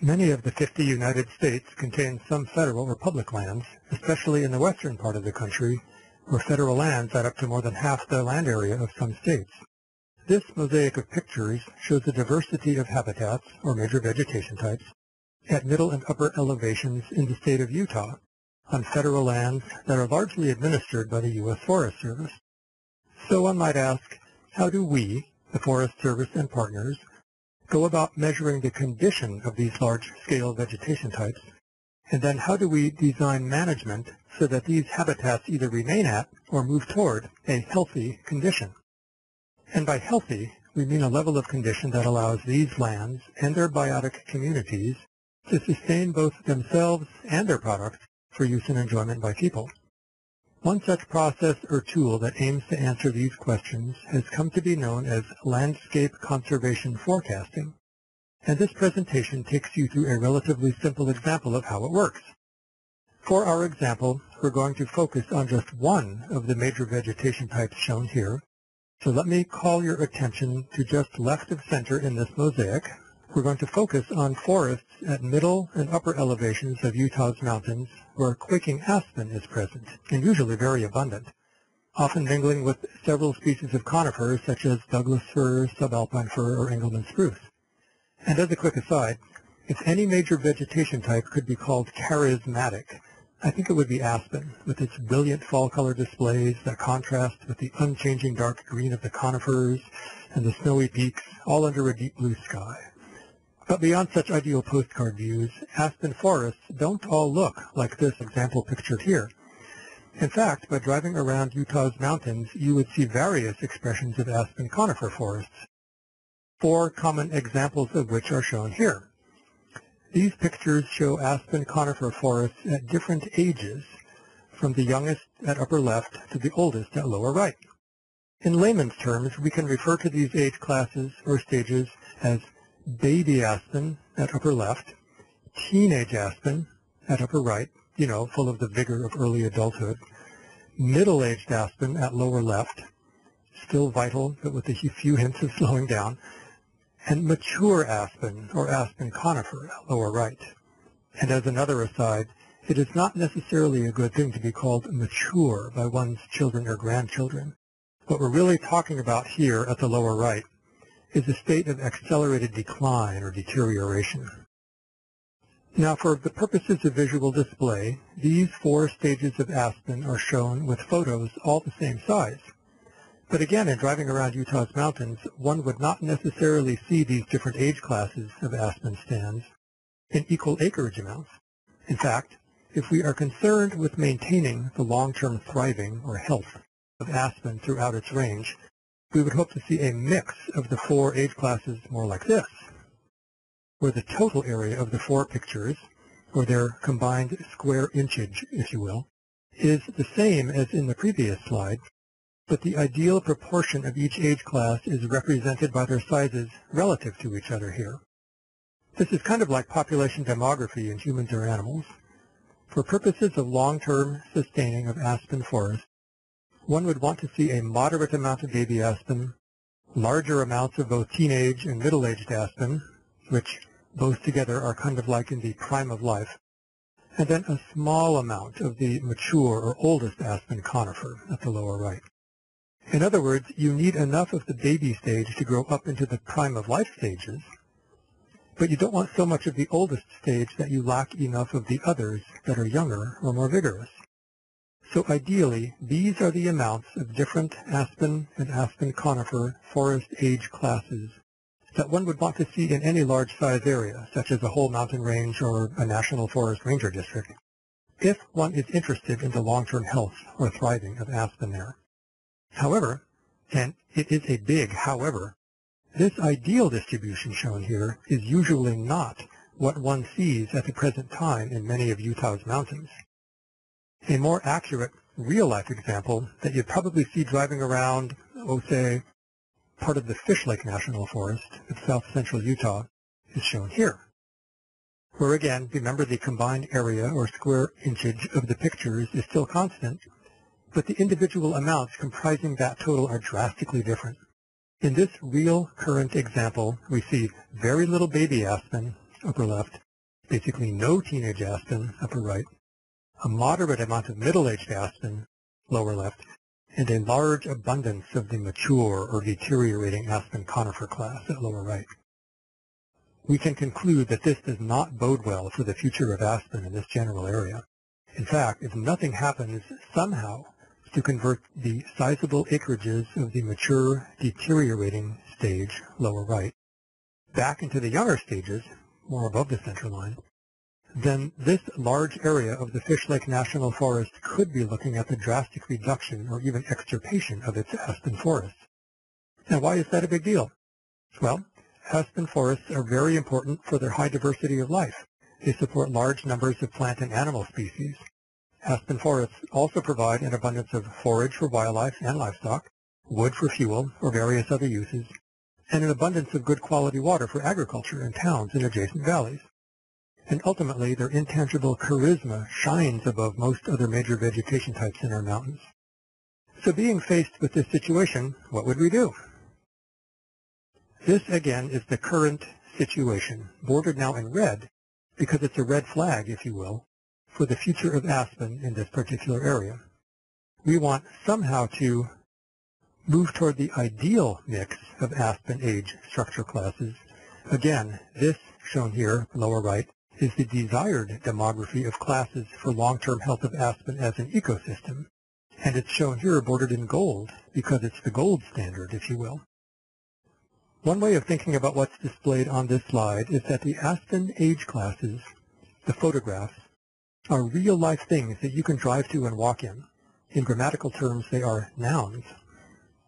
Many of the 50 United States contain some federal or public lands, especially in the western part of the country, where federal lands add up to more than half the land area of some states. This mosaic of pictures shows the diversity of habitats, or major vegetation types, at middle and upper elevations in the state of Utah, on federal lands that are largely administered by the U.S. Forest Service. So one might ask, how do we, the Forest Service and partners, go about measuring the condition of these large-scale vegetation types, and then how do we design management so that these habitats either remain at or move toward a healthy condition? And by healthy, we mean a level of condition that allows these lands and their biotic communities to sustain both themselves and their products for use and enjoyment by people. One such process or tool that aims to answer these questions has come to be known as landscape conservation forecasting, and this presentation takes you through a relatively simple example of how it works. For our example, we're going to focus on just one of the major vegetation types shown here, so let me call your attention to just left of center in this mosaic. We're going to focus on forests at middle and upper elevations of Utah's mountains where quaking aspen is present, and usually very abundant, often mingling with several species of conifers such as Douglas fir, subalpine fir, or Engelmann spruce. And as a quick aside, if any major vegetation type could be called charismatic, I think it would be aspen, with its brilliant fall color displays that contrast with the unchanging dark green of the conifers and the snowy peaks, all under a deep blue sky. But beyond such ideal postcard views, aspen forests don't all look like this example pictured here. In fact, by driving around Utah's mountains, you would see various expressions of aspen conifer forests, 4 common examples of which are shown here. These pictures show aspen conifer forests at different ages, from the youngest at upper left to the oldest at lower right. In layman's terms, we can refer to these age classes or stages as baby aspen at upper left, teenage aspen at upper right, full of the vigor of early adulthood, middle-aged aspen at lower left, still vital but with a few hints of slowing down, and mature aspen or aspen conifer at lower right. And as another aside, it is not necessarily a good thing to be called mature by one's children or grandchildren. What we're really talking about here at the lower right is a state of accelerated decline or deterioration. Now, for the purposes of visual display, these 4 stages of aspen are shown with photos all the same size. But again, in driving around Utah's mountains, one would not necessarily see these different age classes of aspen stands in equal acreage amounts. In fact, if we are concerned with maintaining the long-term thriving or health of aspen throughout its range, we would hope to see a mix of the 4 age classes more like this, where the total area of the 4 pictures, or their combined square inchage, if you will, is the same as in the previous slide, but the ideal proportion of each age class is represented by their sizes relative to each other here. This is kind of like population demography in humans or animals. For purposes of long-term sustaining of aspen forests, one would want to see a moderate amount of baby aspen, larger amounts of both teenage and middle-aged aspen, which both together are kind of like in the prime of life, and then a small amount of the mature or oldest aspen conifer at the lower right. In other words, you need enough of the baby stage to grow up into the prime of life stages, but you don't want so much of the oldest stage that you lack enough of the others that are younger or more vigorous. So ideally, these are the amounts of different aspen and aspen conifer forest age classes that one would want to see in any large size area, such as a whole mountain range or a national forest ranger district, if one is interested in the long-term health or thriving of aspen there. However, and it is a big however, this ideal distribution shown here is usually not what one sees at the present time in many of Utah's mountains. A more accurate, real-life example that you'd probably see driving around, say, part of the Fish Lake National Forest of south-central Utah is shown here, where again, remember the combined area or square inchage of the pictures is still constant, but the individual amounts comprising that total are drastically different. In this real current example, we see very little baby aspen, upper left, basically no teenage aspen, upper right, a moderate amount of middle-aged aspen, lower left, and a large abundance of the mature or deteriorating aspen conifer class at lower right. We can conclude that this does not bode well for the future of aspen in this general area. In fact, if nothing happens somehow to convert the sizable acreages of the mature deteriorating stage, lower right, back into the younger stages, more above the center line, then this large area of the Fish Lake National Forest could be looking at the drastic reduction or even extirpation of its aspen forests. And why is that a big deal? Well, aspen forests are very important for their high diversity of life. They support large numbers of plant and animal species. Aspen forests also provide an abundance of forage for wildlife and livestock, wood for fuel or various other uses, and an abundance of good quality water for agriculture in towns and adjacent valleys. And ultimately, their intangible charisma shines above most other major vegetation types in our mountains. So being faced with this situation, what would we do? This, again, is the current situation, bordered now in red, because it's a red flag, if you will, for the future of aspen in this particular area. We want somehow to move toward the ideal mix of aspen age structure classes. Again, this, shown here, lower right, is the desired demography of classes for long-term health of aspen as an ecosystem. And it's shown here bordered in gold because it's the gold standard, if you will. One way of thinking about what's displayed on this slide is that the aspen age classes, the photographs, are real-life things that you can drive to and walk in. In grammatical terms, they are nouns.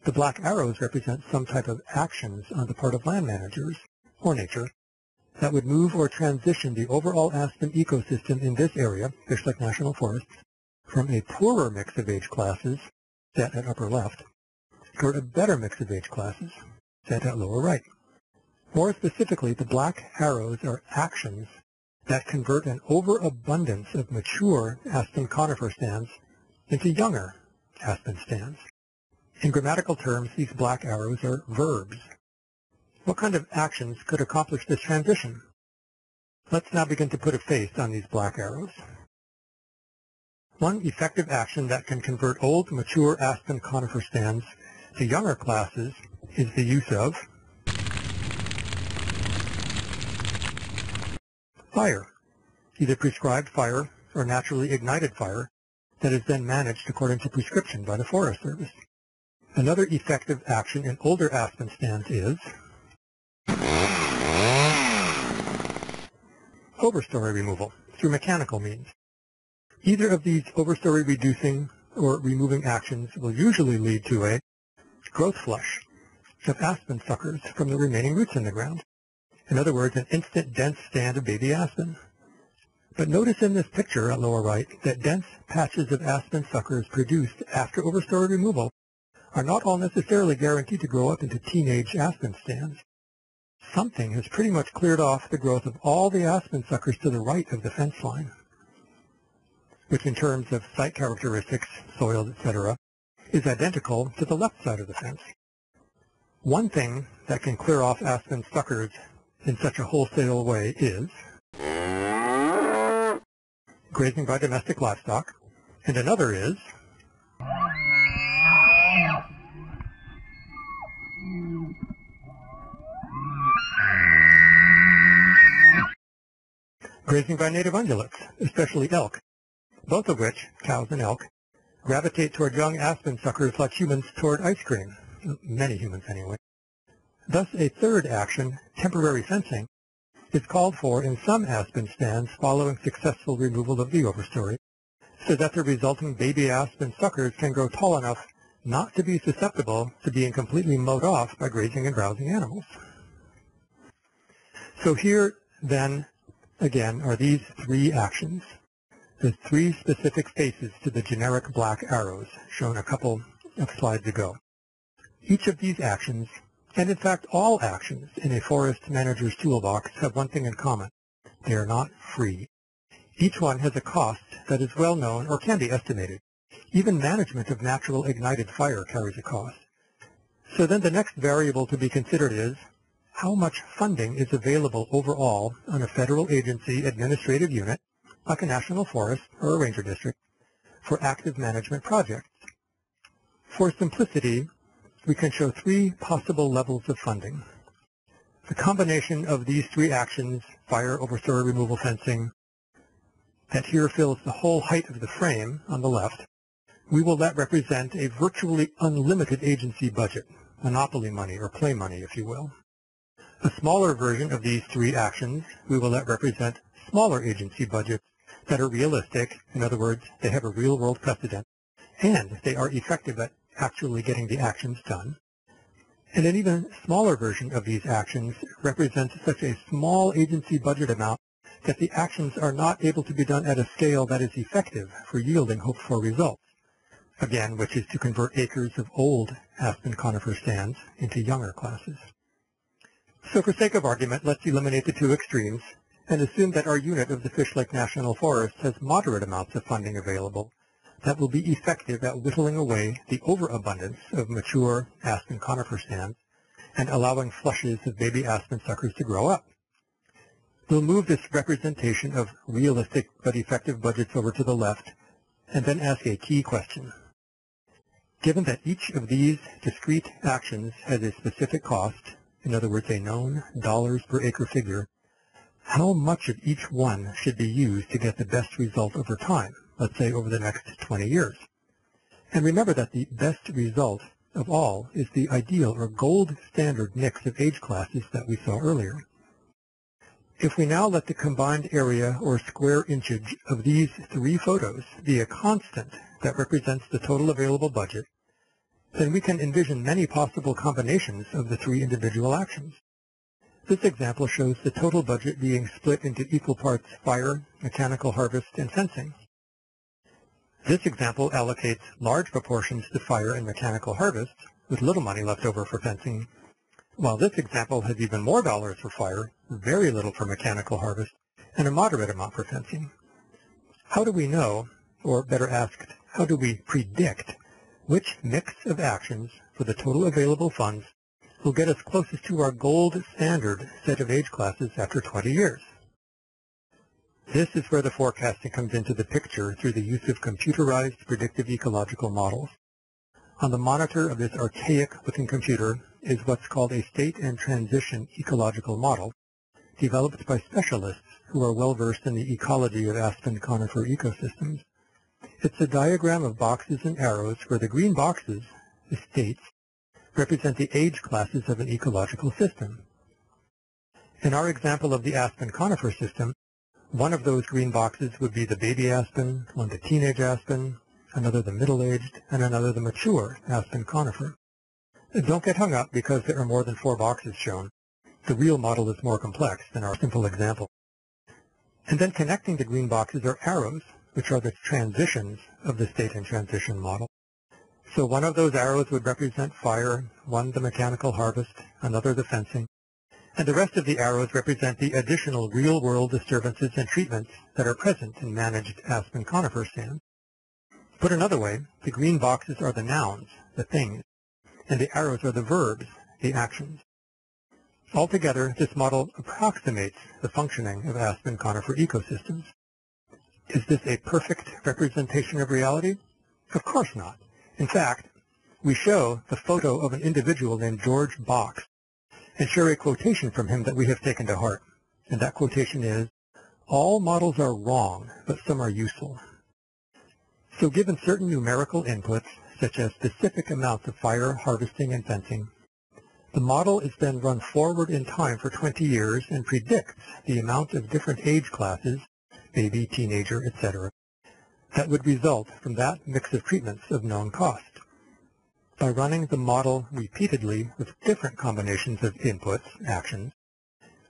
The black arrows represent some type of actions on the part of land managers, or nature, that would move or transition the overall aspen ecosystem in this area, Fish Lake National Forest, from a poorer mix of age classes, set at upper left, toward a better mix of age classes, set at lower right. More specifically, the black arrows are actions that convert an overabundance of mature aspen conifer stands into younger aspen stands. In grammatical terms, these black arrows are verbs. What kind of actions could accomplish this transition? Let's now begin to put a face on these black arrows. One effective action that can convert old, mature aspen conifer stands to younger classes is the use of fire, either prescribed fire or naturally ignited fire that is then managed according to prescription by the Forest Service. Another effective action in older aspen stands is overstory removal through mechanical means. Either of these overstory reducing or removing actions will usually lead to a growth flush of aspen suckers from the remaining roots in the ground. In other words, an instant dense stand of baby aspen. But notice in this picture at lower right that dense patches of aspen suckers produced after overstory removal are not all necessarily guaranteed to grow up into teenage aspen stands. Something has pretty much cleared off the growth of all the aspen suckers to the right of the fence line, which in terms of site characteristics, soils, etc., is identical to the left side of the fence. One thing that can clear off aspen suckers in such a wholesale way is grazing by domestic livestock, and another is grazing by native ungulates, especially elk, both of which, cows and elk, gravitate toward young aspen suckers like humans toward ice cream, many humans anyway. Thus, a third action, temporary fencing, is called for in some aspen stands following successful removal of the overstory, so that the resulting baby aspen suckers can grow tall enough not to be susceptible to being completely mowed off by grazing and browsing animals. So here, then, again, are these three actions, the three specific faces to the generic black arrows shown a couple of slides ago. Each of these actions, and in fact all actions in a forest manager's toolbox, have one thing in common. They are not free. Each one has a cost that is well known or can be estimated. Even management of natural ignited fire carries a cost. So then the next variable to be considered is, how much funding is available overall on a federal agency administrative unit, like a national forest or a ranger district, for active management projects. For simplicity, we can show three possible levels of funding. The combination of these three actions, fire, overstory removal, fencing, that here fills the whole height of the frame on the left, we will let represent a virtually unlimited agency budget, monopoly money or play money, if you will. A smaller version of these three actions we will let represent smaller agency budgets that are realistic, in other words, they have a real-world precedent, and they are effective at actually getting the actions done. And an even smaller version of these actions represents such a small agency budget amount that the actions are not able to be done at a scale that is effective for yielding hoped-for results, again, which is to convert acres of old aspen conifer stands into younger classes. So for sake of argument, let's eliminate the two extremes and assume that our unit of the Fish Lake National Forest has moderate amounts of funding available that will be effective at whittling away the overabundance of mature aspen conifer stands and allowing flushes of baby aspen suckers to grow up. We'll move this representation of realistic but effective budgets over to the left and then ask a key question. Given that each of these discrete actions has a specific cost, in other words, a known dollars per acre figure, how much of each one should be used to get the best result over time, let's say over the next 20 years? And remember that the best result of all is the ideal or gold standard mix of age classes that we saw earlier. If we now let the combined area or square inchage of these three photos be a constant that represents the total available budget, then we can envision many possible combinations of the three individual actions. This example shows the total budget being split into equal parts fire, mechanical harvest, and fencing. This example allocates large proportions to fire and mechanical harvest, with little money left over for fencing, while this example has even more dollars for fire, very little for mechanical harvest, and a moderate amount for fencing. How do we know, or better asked, how do we predict which mix of actions for the total available funds will get us closest to our gold standard set of age classes after 20 years? This is where the forecasting comes into the picture through the use of computerized predictive ecological models. On the monitor of this archaic-looking computer is what's called a state and transition ecological model, developed by specialists who are well-versed in the ecology of aspen conifer ecosystems. It's a diagram of boxes and arrows where the green boxes, the states, represent the age classes of an ecological system. In our example of the aspen conifer system, one of those green boxes would be the baby aspen, one the teenage aspen, another the middle-aged, and another the mature aspen conifer. Don't get hung up because there are more than 4 boxes shown. The real model is more complex than our simple example. And then connecting the green boxes are arrows, which are the transitions of the state and transition model. So one of those arrows would represent fire, one the mechanical harvest, another the fencing, and the rest of the arrows represent the additional real-world disturbances and treatments that are present in managed aspen conifer stands. Put another way, the green boxes are the nouns, the things, and the arrows are the verbs, the actions. Altogether, this model approximates the functioning of aspen conifer ecosystems. Is this a perfect representation of reality? Of course not. In fact, we show the photo of an individual named George Box and share a quotation from him that we have taken to heart. And that quotation is, "All models are wrong, but some are useful." So given certain numerical inputs, such as specific amounts of fire, harvesting, and fencing, the model is then run forward in time for 20 years and predicts the amount of different age classes, baby, teenager, etc., that would result from that mix of treatments of known cost. By running the model repeatedly with different combinations of inputs, actions,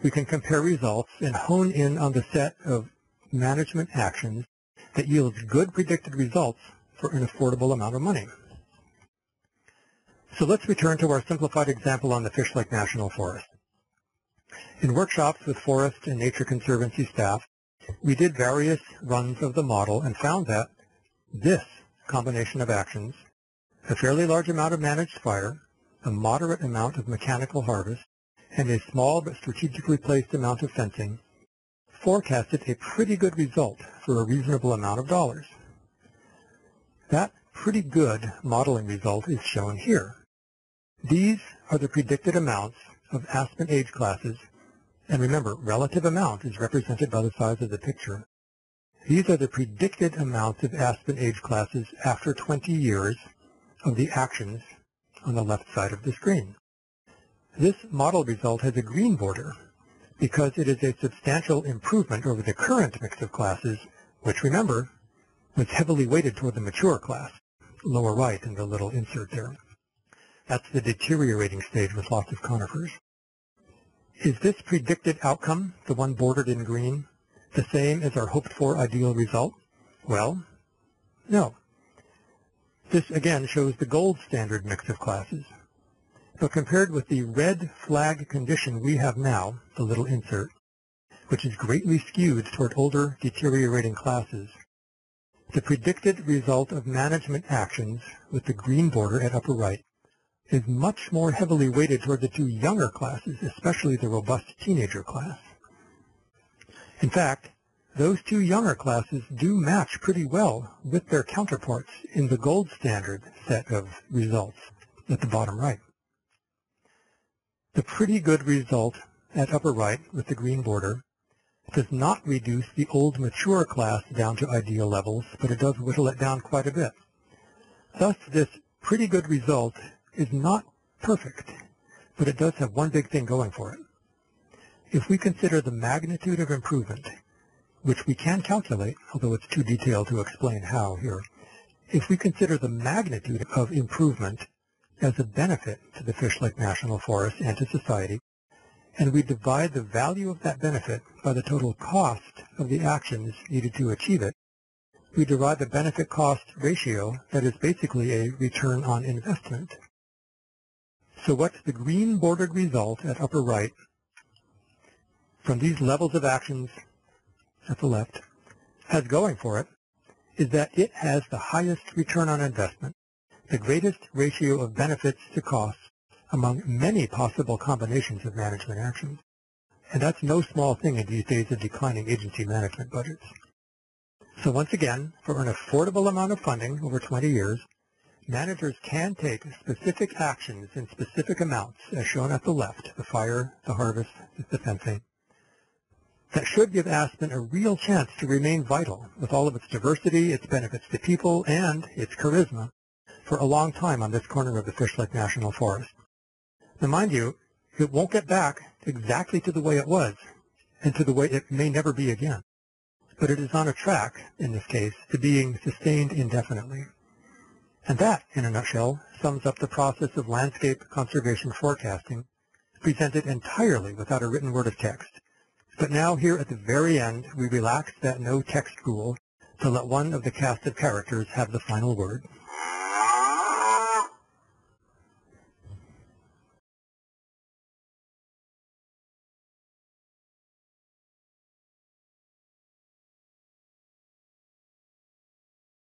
we can compare results and hone in on the set of management actions that yields good predicted results for an affordable amount of money. So let's return to our simplified example on the Fish Lake National Forest. In workshops with Forest and Nature Conservancy staff, we did various runs of the model and found that this combination of actions, a fairly large amount of managed fire, a moderate amount of mechanical harvest, and a small but strategically placed amount of fencing forecasted a pretty good result for a reasonable amount of dollars. That pretty good modeling result is shown here. These are the predicted amounts of aspen age classes, and remember, relative amount is represented by the size of the picture. These are the predicted amounts of aspen age classes after 20 years of the actions on the left side of the screen. This model result has a green border because it is a substantial improvement over the current mix of classes, which, remember, was heavily weighted toward the mature class, lower right in the little insert there. That's the deteriorating stage with lots of conifers. Is this predicted outcome, the one bordered in green, the same as our hoped-for ideal result? Well, no. This again shows the gold standard mix of classes. But compared with the red flag condition we have now, the little insert, which is greatly skewed toward older deteriorating classes, the predicted result of management actions with the green border at upper right is much more heavily weighted toward the two younger classes, especially the robust teenager class. In fact, those two younger classes do match pretty well with their counterparts in the gold standard set of results at the bottom right. The pretty good result at upper right with the green border does not reduce the old mature class down to ideal levels, but it does whittle it down quite a bit. Thus, this pretty good result is not perfect, but it does have one big thing going for it. If we consider the magnitude of improvement, which we can calculate, although it's too detailed to explain how here, if we consider the magnitude of improvement as a benefit to the Fish Lake National Forest and to society, and we divide the value of that benefit by the total cost of the actions needed to achieve it, we derive a benefit-cost ratio that is basically a return on investment. So what's the green-bordered result at upper right from these levels of actions at the left has going for it is that it has the highest return on investment, the greatest ratio of benefits to costs among many possible combinations of management actions. And that's no small thing in these days of declining agency management budgets. So once again, for an affordable amount of funding over 20 years, managers can take specific actions in specific amounts, as shown at the left, the fire, the harvest, the fencing, that should give aspen a real chance to remain vital with all of its diversity, its benefits to people, and its charisma for a long time on this corner of the Fish Lake National Forest. Now mind you, it won't get back exactly to the way it was and to the way it may never be again. But it is on a track, in this case, to being sustained indefinitely. And that, in a nutshell, sums up the process of landscape conservation forecasting, presented entirely without a written word of text. But now here at the very end, we relax that no text rule to let one of the cast of characters have the final word.